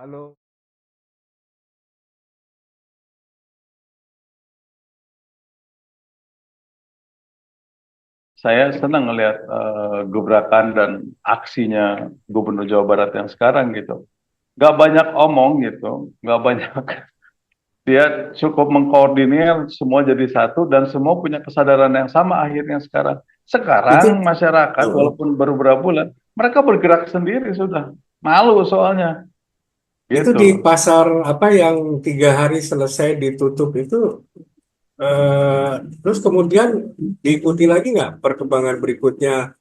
Halo, saya senang melihat gebrakan dan aksinya Gubernur Jawa Barat yang sekarang gitu. Gak banyak omong gitu, gak banyak. Dia cukup mengkoordinir semua jadi satu dan semua punya kesadaran yang sama akhirnya sekarang. Itu Sekarang masyarakat uh, walaupun baru beberapa bulan, mereka bergerak sendiri sudah. Malu soalnya, itu di gitu. pasar apa yang 3 hari selesai ditutup itu, eh, terus kemudian diikuti lagi nggak perkembangan berikutnya?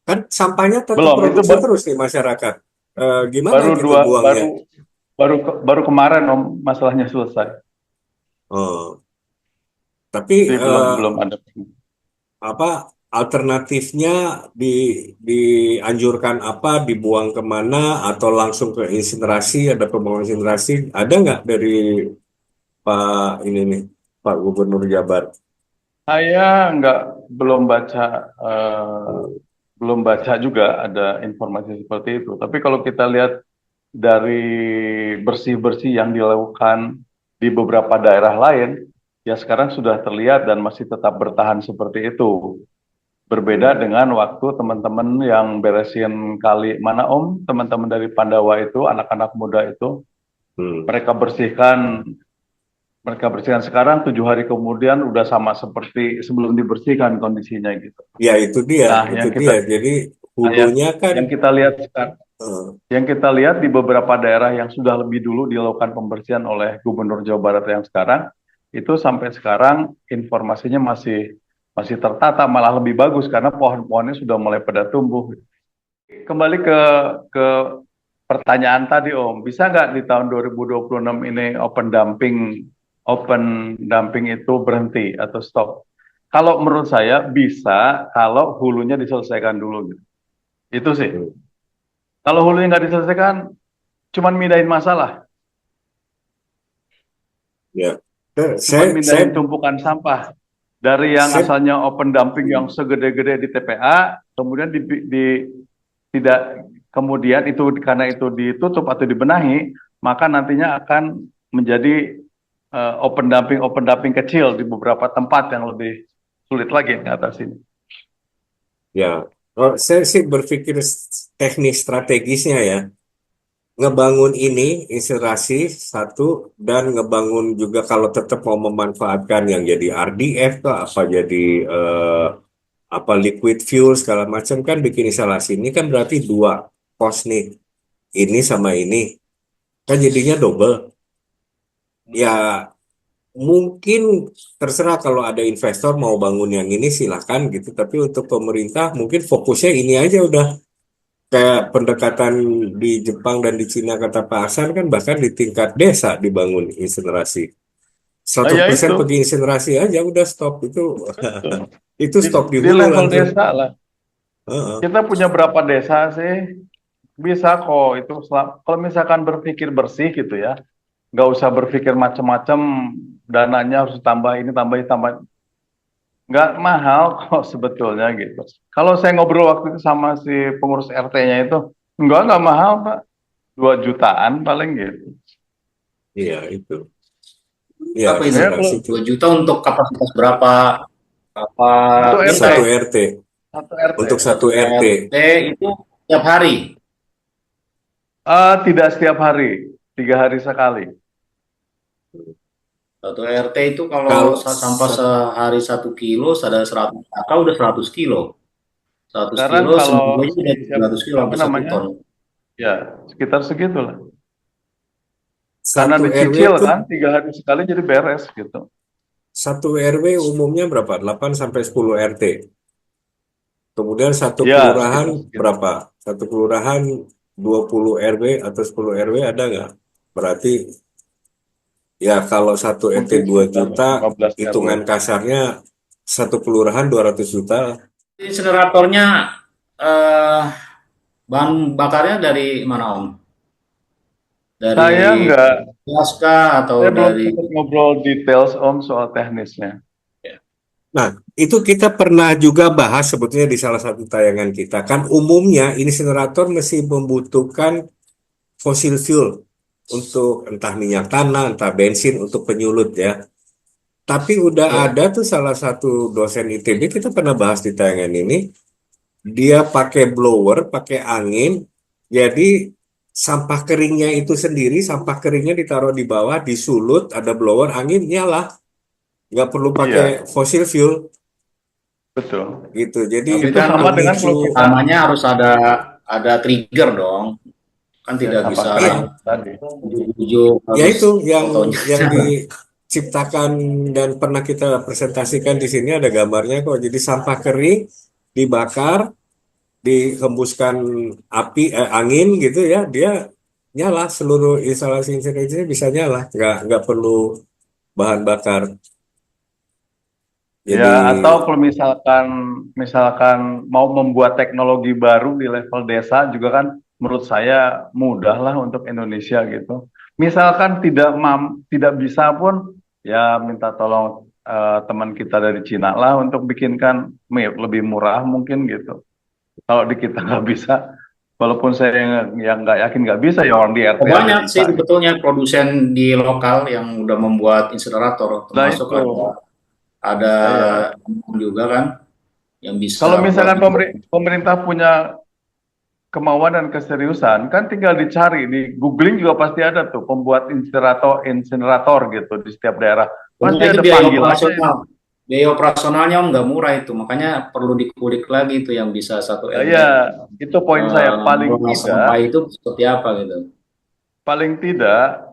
Kan sampahnya tetap Belum, itu produksi terus nih masyarakat. Gimana baru gitu dua, buangnya? baru kemarin Om masalahnya selesai. Oh, tapi Jadi belum ada. apa alternatifnya di dianjurkan apa dibuang kemana atau langsung ke insinerasi? Ada pembuangan insinerasi? Ada nggak dari Pak ini nih Pak Gubernur Jabar? Saya nggak belum baca belum baca juga ada informasi seperti itu. Tapi kalau kita lihat dari bersih-bersih yang dilakukan di beberapa daerah lain, ya sekarang sudah terlihat dan masih tetap bertahan seperti itu. Berbeda dengan waktu teman-teman yang beresin kali mana Om, teman-teman dari Pandawa itu, anak-anak muda itu, Hmm. mereka bersihkan mereka bersihkan sekarang 7 hari kemudian udah sama seperti sebelum dibersihkan kondisinya gitu. Ya itu dia, Nah, itu dia. Jadi nah, yang, hulunya kan yang kita lihat sekarang, eh, yang kita lihat di beberapa daerah yang sudah lebih dulu dilakukan pembersihan oleh Gubernur Jawa Barat yang sekarang, itu sampai sekarang informasinya masih masih tertata, malah lebih bagus karena pohon-pohonnya sudah mulai pada tumbuh. Kembali ke pertanyaan tadi Om, bisa nggak di tahun 2026 ini open dumping itu berhenti atau stop? Kalau menurut saya bisa kalau hulunya diselesaikan dulu gitu. Itu sih. Kalau hulunya nggak diselesaikan, cuman mindahin masalah, ya. cuman Saya mindahin tumpukan sampah dari yang saya asalnya open dumping yang segede-gede di TPA, kemudian tidak kemudian itu karena itu ditutup atau dibenahi, maka nantinya akan menjadi open dumping kecil di beberapa tempat yang lebih sulit lagi ke atas ini. ya, saya sih berpikir teknis strategisnya ya. Ngebangun ini inspirasi satu dan ngebangun juga kalau tetap mau memanfaatkan yang jadi RDF kah apa jadi apa liquid fuel segala macam kan bikin instalasi ini kan berarti dua kos nih, ini sama ini kan jadinya double. Ya mungkin terserah kalau ada investor mau bangun yang ini silahkan gitu, tapi untuk pemerintah mungkin fokusnya ini aja udah kayak pendekatan di Jepang dan di Cina kata Pak Hasan kan bahkan di tingkat desa dibangun insinerasi. Nah, seratus ya persen itu, pergi insinerasi aja udah stop itu. betul. Itu Di, stop di di hulu level langsung. desa lah. Heeh. Kita punya berapa desa sih? Bisa kok itu kalau misalkan berpikir bersih gitu ya, nggak usah berpikir macam-macam, dananya harus tambah ini tambah ini tambah, nggak mahal kok sebetulnya gitu. Kalau saya ngobrol waktu itu sama si pengurus RT-nya itu, nggak mahal Pak, 2 jutaan paling gitu. Iya itu. Ya Berapa itu? Ya insinerasi kalau itu 2 juta untuk kapasitas berapa apa satu RT, satu desa? RT, satu RT. untuk satu Satu RT. RT itu tiap hari. Tidak setiap hari, 3 hari sekali. Satu RT itu kalau Kalau sampah sat- sehari 1 kilo, ada 100 kakak udah 100 kilo. 100 Sekarang kilo kalau seminggu aja si udah 300 kilo apa hampir 1 ton. namanya, ya sekitar segitulah. Karena satu RW dicicil itu kan, 3 hari sekali jadi beres gitu. satu RW umumnya berapa? 8 sampai 10 RT. Kemudian satu Ya, kelurahan sekitar segitu. berapa? Satu kelurahan 20 RW atau 10 RW ada nggak? Berarti ya kalau satu RT Mungkin 2 sekitar juta, 15 RW. hitungan kasarnya satu kelurahan 200 juta. Inseneratornya eh, bahan bakarnya dari mana Om? Saya Dari nggak, gas kah atau saya belum dari sempat ngobrol details Om soal teknisnya. Nah, itu kita pernah juga bahas sebetulnya di salah satu tayangan kita. Kan umumnya insinerator mesti membutuhkan fosil fuel. untuk entah minyak tanah, entah bensin untuk penyulut ya. Tapi udah Iya. ada tuh salah satu dosen ITB, kita pernah bahas di tayangan ini, dia pakai blower, pakai angin, jadi sampah keringnya itu sendiri, sampah keringnya ditaruh di bawah, disulut, ada blower, angin nyala, nggak perlu pakai Iya, fossil fuel betul. gitu. Jadi Tapi Itu kan sama dengan memicu, kalau kita namanya harus ada trigger dong. Kan ya tidak sampah bisa iya, kering tadi. ujuk-ujuk ya harus itu fotonya. yang diciptakan dan pernah kita presentasikan di sini ada gambarnya kok. Jadi sampah kering dibakar, dihembuskan angin gitu ya, dia nyala, seluruh instalasi bisa nyala, nggak perlu bahan bakar. Ya, Jadi atau kalau misalkan misalkan mau membuat teknologi baru di level desa juga kan menurut saya mudah lah untuk Indonesia gitu. Misalkan tidak bisa pun ya minta tolong teman kita dari Cina lah untuk bikinkan lebih murah mungkin gitu. Kalau di kita nggak bisa, walaupun saya yang nggak yakin nggak bisa ya orang di RT aja Banyak bisa sih gitu. sebetulnya produsen di lokal yang udah membuat insinerator, Nah termasuk itu, ada ya. juga kan yang Kalau bisa buat misalkan gitu. pemerintah punya kemauan dan keseriusan kan tinggal dicari di googling juga pasti ada tuh pembuat insinerator gitu di setiap daerah Cuma pasti itu ada biaya panggil aja operasional. itu. Biaya operasionalnya nggak murah itu, makanya perlu dikulik lagi itu yang bisa satu RW Ya itu poin saya mengelola sampah itu seperti apa gitu. paling tidak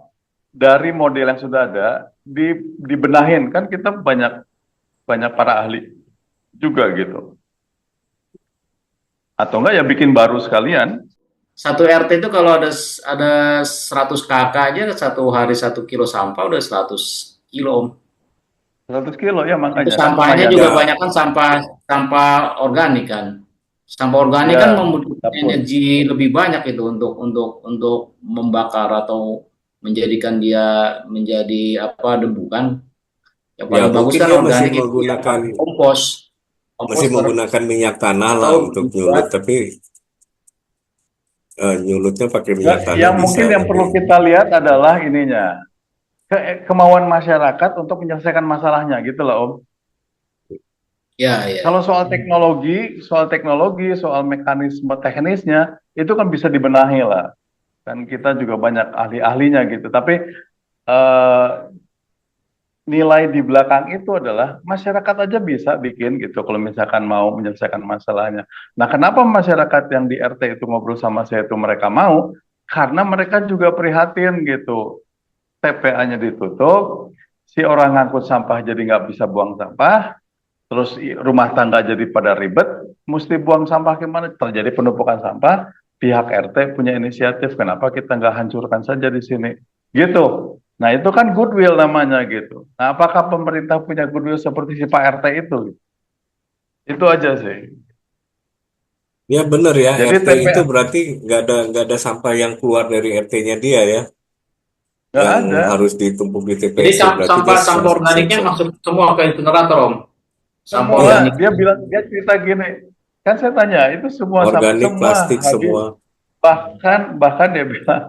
dari model yang sudah ada dibenahin kan kita banyak banyak para ahli juga gitu atau enggak ya bikin baru sekalian. Satu RT itu kalau ada 100 kakak aja satu hari 1 kilo sampah udah 100 kilo Om. 100 kilo ya Itu makanya kan sampahnya lumayan juga ya banyak kan sampah sampah organik kan. Sampah organik kan ya membutuhkan dapur. energi lebih banyak itu untuk membakar atau menjadikan dia menjadi apa debu kan. Yang ya paling bagus mungkin kan dia organik itu ya pakai kompos, masih komposter menggunakan minyak tanah lah atau untuk nyulut, dibuat. tapi nyulutnya pakai Ya, minyak tanah yang bisa, mungkin yang tapi perlu kita lihat adalah ininya kemauan masyarakat untuk menyelesaikan masalahnya gitu loh Om. Ya, ya. Kalau soal teknologi, soal mekanisme teknisnya itu kan bisa dibenahi lah. Dan kita juga banyak ahli-ahlinya gitu. Tapi eh, nilai di belakang itu adalah masyarakat aja bisa bikin gitu kalau misalkan mau menyelesaikan masalahnya. Nah, kenapa masyarakat yang di RT itu ngobrol sama saya itu mereka mau? Karena mereka juga prihatin gitu. TPA-nya ditutup, si orang ngangkut sampah jadi nggak bisa buang sampah, terus rumah tangga jadi pada ribet, mesti buang sampah gimana? Terjadi penumpukan sampah, pihak RT punya inisiatif, kenapa kita nggak hancurkan saja di sini? Gitu. Nah itu kan goodwill namanya gitu. Nah apakah pemerintah punya goodwill seperti si Pak RT itu? Itu aja sih. ya benar ya, Jadi RT itu TPA berarti nggak ada sampah yang keluar dari RT-nya dia ya, nggak yang ada. harus ditumpuk di Jadi TPST, berarti dia sampah organiknya sensor. masuk semua ke insinerator Om. Sampah Semua organik. Iya, dia cerita gini, kan saya tanya itu semua organik, semua plastik habis semua. bahkan dia bilang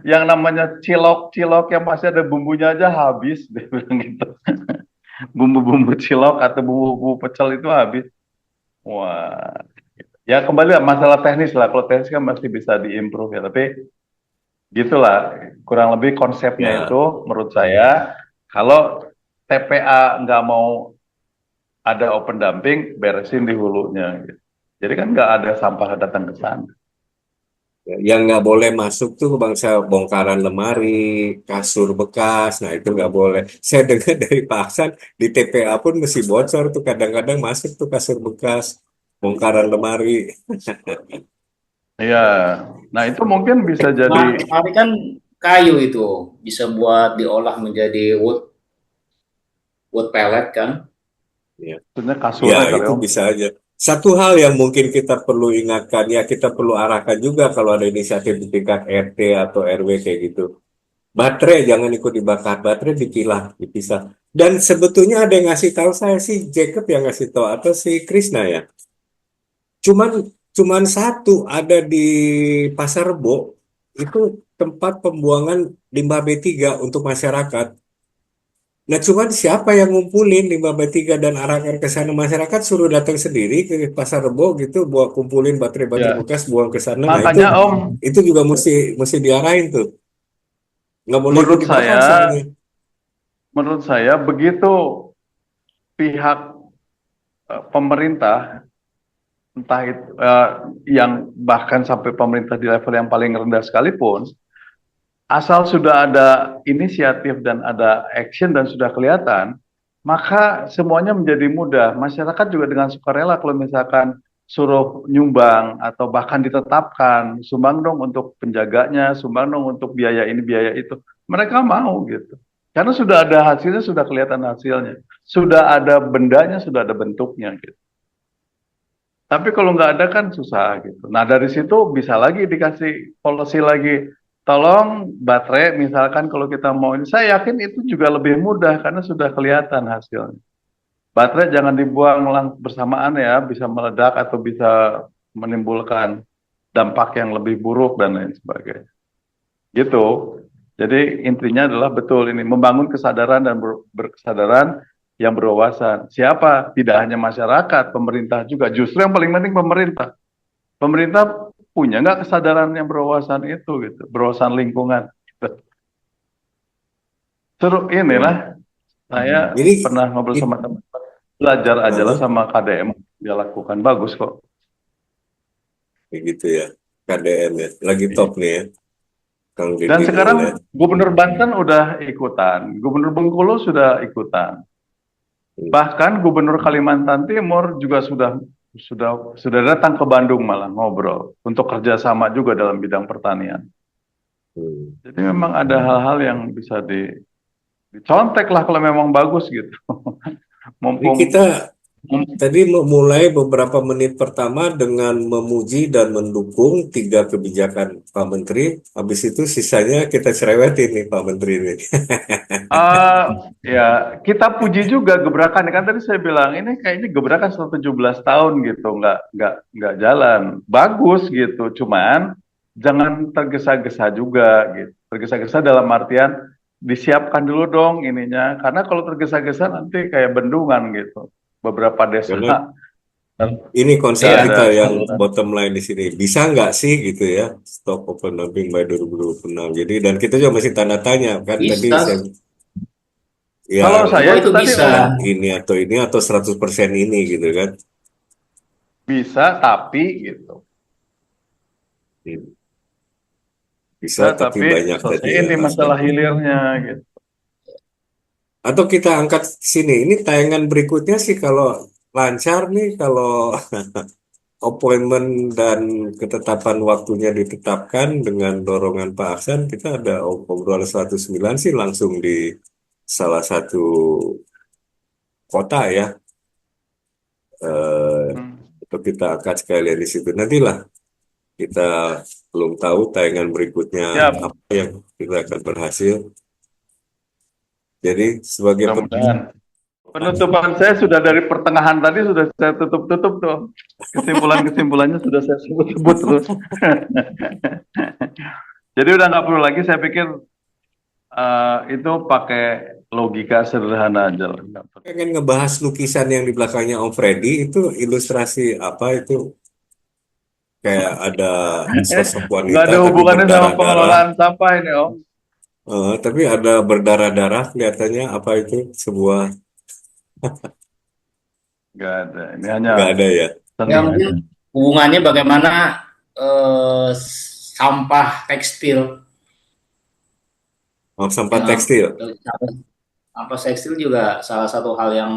yang namanya cilok-cilok yang masih ada bumbunya aja habis dia bilang gitu. Bumbu-bumbu cilok atau bumbu-bumbu pecel itu habis. Wah, ya kembali lah masalah teknis lah. Kalau teknis kan masih bisa diimprove ya. Tapi gitulah kurang lebih konsepnya itu Ya, menurut saya kalau TPA nggak mau ada open dumping beresin di hulunya. Gitu. Jadi kan nggak ada sampah datang ke sana. yang nggak boleh masuk tuh bangsa bongkaran lemari, kasur bekas, nah itu nggak boleh. Saya dengar dari Pak Aksan, di TPA pun mesti bocor tuh, kadang-kadang masuk tuh kasur bekas, bongkaran lemari. Iya, nah itu mungkin bisa jadi Nah, lemari kan kayu itu bisa buat diolah menjadi wood pellet kan. Ya. sebenarnya Ya, kasurnya kali itu om. bisa aja. Satu hal yang mungkin kita perlu ingatkan, ya kita perlu arahkan juga kalau ada inisiatif di tingkat RT atau RW kayak gitu. Baterai jangan ikut dibakar, baterai dipilah, dipisah. Dan sebetulnya ada yang ngasih tahu saya sih, Jacob yang ngasih tahu atau si Krisna ya. Cuman cuman satu ada di Pasar Rebo itu tempat pembuangan limbah B3 untuk masyarakat. Nah, cuman siapa yang ngumpulin limbah B3 dan arahkan ke sana? Masyarakat suruh datang sendiri ke Pasar Rebo gitu, buat kumpulin baterai-baterai Ya, bekas, buang ke sana. Nah, makanya Om, itu juga mesti diarahin tuh. Nggak boleh ikut menurut dibakar saya, soalnya. menurut saya begitu pihak pemerintah, entah itu yang bahkan sampai pemerintah di level yang paling rendah sekalipun, asal sudah ada inisiatif dan ada action dan sudah kelihatan, maka semuanya menjadi mudah. Masyarakat juga dengan sukarela kalau misalkan suruh nyumbang atau bahkan ditetapkan, sumbang dong untuk penjaganya, sumbang dong untuk biaya ini, biaya itu. Mereka mau gitu. Karena sudah ada hasilnya, sudah kelihatan hasilnya. Sudah ada bendanya, sudah ada bentuknya gitu. Tapi kalau nggak ada kan susah gitu. Nah dari situ bisa lagi dikasih policy lagi. Tolong baterai misalkan kalau kita mau ini, saya yakin itu juga lebih mudah karena sudah kelihatan hasilnya. Baterai jangan dibuang bersamaan ya, bisa meledak atau bisa menimbulkan dampak yang lebih buruk dan lain sebagainya. Gitu. Jadi intinya adalah betul ini membangun kesadaran dan berkesadaran yang berwawasan. Siapa? Tidak hanya masyarakat, pemerintah juga. Justru yang paling penting pemerintah. Pemerintah punya nggak kesadaran yang berwawasan itu gitu, berwawasan lingkungan. Seru Ya. inilah saya Ini, pernah ngobrol it- sama teman, belajar aja lah Heeh, sama KDM dia lakukan bagus kok. kayak gitu ya. KDM ya. Lagi top nih ya. Kang Dan Didi Nol ya. sekarang Gubernur Banten udah ikutan, Gubernur Bengkulu sudah ikutan, bahkan Gubernur Kalimantan Timur juga sudah datang ke Bandung malah ngobrol untuk kerjasama juga dalam bidang pertanian. Hmm. Jadi memang ada hal-hal yang bisa dicontek lah kalau memang bagus gitu. Ini kita Mumpung, tadi memulai beberapa menit pertama dengan memuji dan mendukung 3 kebijakan Pak Menteri. Habis itu sisanya kita cerewetin nih Pak Menteri ini. eh, ya kita puji juga gebrakan kan tadi saya bilang ini kayaknya gebrakan 117 tahun gitu nggak jalan bagus gitu cuman jangan tergesa-gesa juga gitu tergesa-gesa dalam artian disiapkan dulu dong ininya karena kalau tergesa-gesa nanti kayak bendungan gitu beberapa Karena desa ini konsep Iya, kita ada yang saluran. bottom line di sini. Bisa nggak sih gitu ya, stop open dumping by 2026. Jadi, dan kita juga masih tanda tanya kan tadi bisa. saya ya Kalau saya Oh, itu itu tadi bisa. Om ini atau 100% ini gitu kan. bisa tapi gitu Bisa bisa tapi tapi banyak tadi selesai ya ini aspek. masalah hilirnya gitu. Atau kita angkat sini. Ini tayangan berikutnya sih kalau lancar nih, kalau appointment dan ketetapan waktunya ditetapkan dengan dorongan Pak Aksan, kita ada obrolan 109 sih langsung di salah satu kota ya. Eh, Hmm. Untuk kita angkat sekalian di situ. Nantilah kita belum tahu tayangan berikutnya Siap. apa yang kita akan berhasil. Jadi sebagai Mudah-mudahan. Penutupan saya sudah dari pertengahan tadi sudah saya tutup-tutup tuh. Kesimpulan-kesimpulannya sudah saya sebut-sebut terus. Jadi udah nggak perlu lagi. Saya pikir itu pakai logika sederhana aja lah. Nggak perlu. pengen ngebahas lukisan yang di belakangnya Om Freddy itu ilustrasi apa itu kayak ada sosok Nggak wanita ada tapi hubungannya sama berdarah-darah. pengelolaan sampah ini, Om. Tapi ada berdarah-darah kelihatannya apa itu sebuah Nggak ada. Ini hanya nggak ada ya. seni Ya mungkin aja. hubungannya bagaimana sampah tekstil Oh, sampah yang tekstil. sampah tekstil juga salah satu hal yang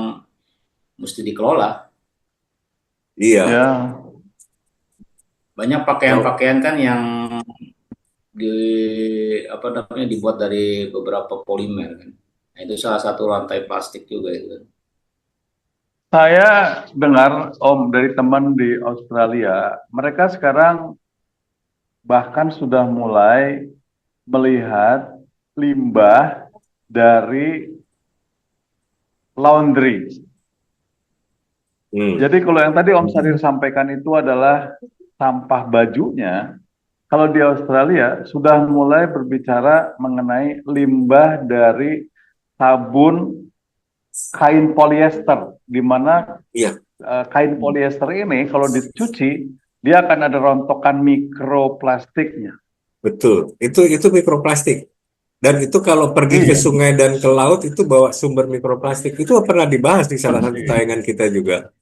mesti dikelola. Iya. Ya, Banyak Kalau pakaian-pakaian kan yang di apa namanya dibuat dari beberapa polimer kan. Nah, itu salah satu rantai plastik juga itu kan. saya dengar Om dari teman di Australia, mereka sekarang bahkan sudah mulai melihat limbah dari laundry. hmm, Jadi kalau yang tadi Om Sarir sampaikan itu adalah sampah bajunya, kalau di Australia sudah mulai berbicara mengenai limbah dari sabun kain polyester, di mana Iya, kain polyester ini kalau dicuci dia akan ada rontokan mikroplastiknya. betul. Itu mikroplastik. Dan itu kalau pergi ke Iya, sungai dan ke laut itu bawa sumber mikroplastik. Itu pernah dibahas di salah satu persis. tayangan kita juga.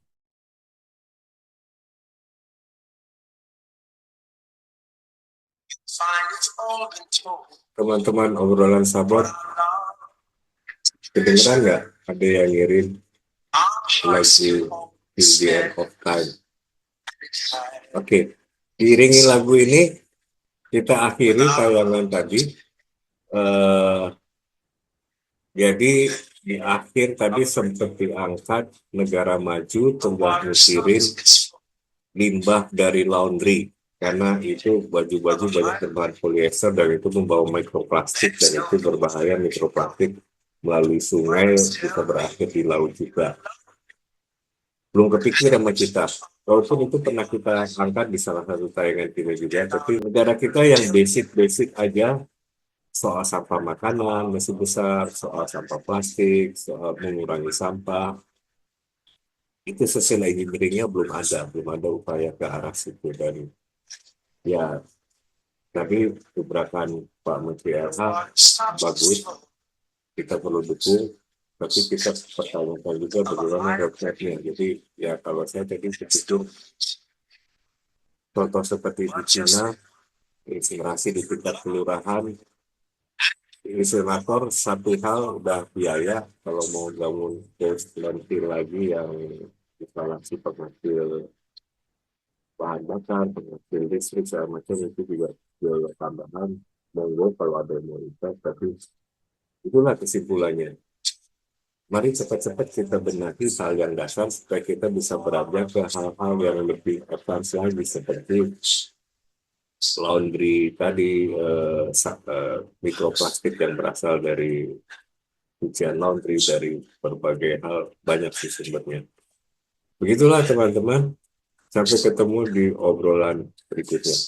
Teman-teman obrolan sabar, kedengeran nggak? Ada yang ngirim lagu Till the End of Time. Oke, diiringi lagu ini kita akhiri tayangan tadi. Eh, jadi di akhir tadi sempat diangkat negara maju telah musirin limbah dari laundry karena itu baju-baju banyak berbahan polyester dan itu membawa mikroplastik dan itu berbahaya mikroplastik melalui sungai bisa berakhir di laut juga. Belum kepikir sama kita. Walaupun itu pernah kita angkat di salah satu tayangan kita juga, tapi negara kita yang basic-basic aja soal sampah makanan masih besar, soal sampah plastik, soal mengurangi sampah, itu social engineering-nya belum ada upaya ke arah situ dan ya tapi gebrakan Pak Menteri LH bagus, kita perlu dukung, tapi kita pertanyakan juga bagaimana roadmap-nya. Jadi ya kalau saya tadi berpikir contoh seperti di Cina, insinerasi di tingkat kelurahan, insinerator satu hal udah biaya, kalau mau bangun landfill lagi yang instalasi penghasil bahan bakar, penghasil listrik, segala macam itu juga biaya tambahan. Monggo kalau ada yang mau invest, tapi itulah kesimpulannya. Mari cepat-cepat kita benahi hal yang dasar supaya kita bisa beranjak ke hal-hal yang lebih advance lagi seperti laundry tadi, mikroplastik yang berasal dari cucian laundry, dari berbagai hal, banyak sih sumbernya. Begitulah teman-teman, sampai ketemu di obrolan berikutnya.